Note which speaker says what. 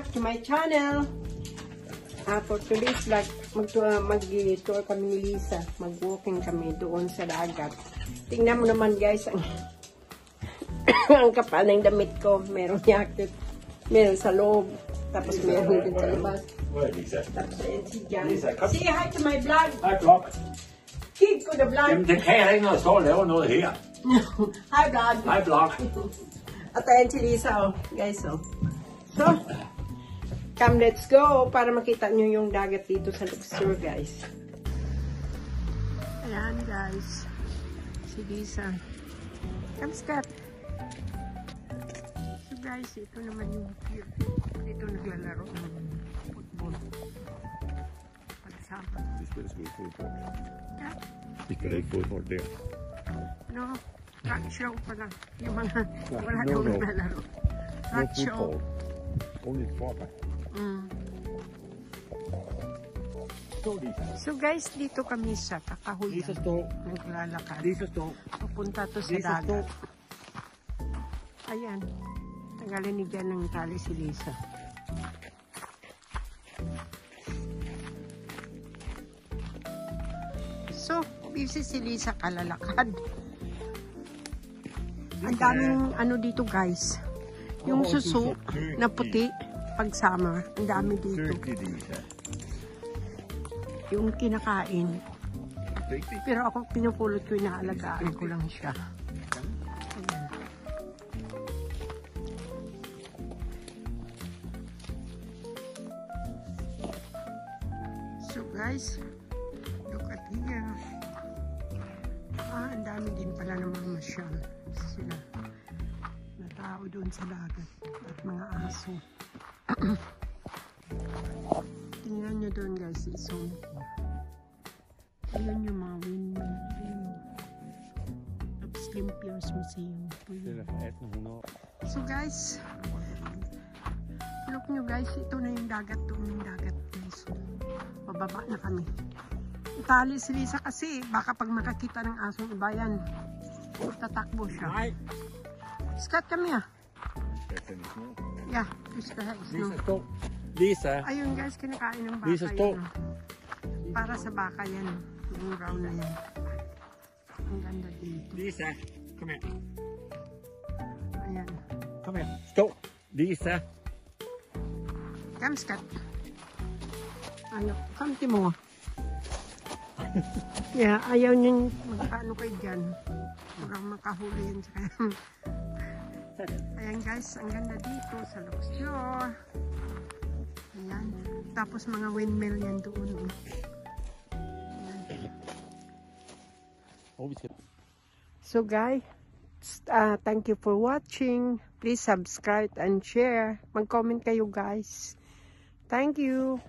Speaker 1: back to my channel. For today's vlog, mag-tour kami ni Lisa. Mag-walking kami doon sa dagat. Tingnan mo naman guys, ang kapal ng damit ko. Merong jacket, meron sa loob, tapos meron din sa labas. Tapos ayan si Jan. Say hi to my vlog.
Speaker 2: Hi vlog.
Speaker 1: Kid ko na vlog.
Speaker 2: Jamen det kan jeg ikke, når jeg står og laver noget her.
Speaker 1: Hi vlog.
Speaker 2: Hi vlog.
Speaker 1: At ayan si Lisa, oh. Guys, oh. So, come, let's go para makita nyo yung dagat dito sa Luxor, guys. Ayan, guys. Si Lisa. Come, Scott. So, guys, ito naman yung field. Dito naglalaro ng football. Pagsama.
Speaker 2: Vi spiller sgu fodbold.
Speaker 1: Ja.
Speaker 2: Vi spiller ikke fodbold der.
Speaker 1: No, track show pala. Yung mga wala daw naglalaro. Track show.
Speaker 2: Only football.
Speaker 1: So guys, dito kami sa Kakahuyan.
Speaker 2: Lisa, stå.
Speaker 1: Naglalakad.
Speaker 2: Lisa, stå.
Speaker 1: Papunta to sa
Speaker 2: Lisa, stå.
Speaker 1: dagat. Ayan. Tanggalin ni Jan ng tali si Lisa. So, busy si Lisa kalalakad. Ang daming ano dito guys. Yung suso na puti pag summer. Ang dami dito. Yung kinakain. Pero ako pinupulot ko, inaalagaan ko lang siya. Ayan. So guys, look at here. Ang dami din pala ng mga masyal. Sila na tao doon sa dagat at mga aso. Tingnan nyo doon guys, isong ayun yung mga windmill. Tapos Limpios Museum. So guys, look nyo guys, ito na yung dagat doon, yung dagat guys. Pababa na kami. Itali si Lisa kasi baka pag makakita ng asong iba yan, tatakbo siya. Scott, come here. Yeah, Lisa,
Speaker 2: stå. Lisa.
Speaker 1: Ayun guys, kinakain ng baka.
Speaker 2: Lisa, stå.
Speaker 1: Yan, para sa baka yan. Yung brown na yan. Ang ganda dito.
Speaker 2: Lisa, kom her.
Speaker 1: Ayan.
Speaker 2: Kom her. Stå. Lisa.
Speaker 1: Come, Scott. Ano, come, Timo. Yeah, ayaw niyang magpaano kayo dyan. Huwag makahuli yan sa kanya. Ayan guys, ang ganda dito sa Luxor. Ayan. Tapos mga windmill yan doon. Ayan. So guys, thank you for watching. Please subscribe and share. Mag-comment kayo guys. Thank you.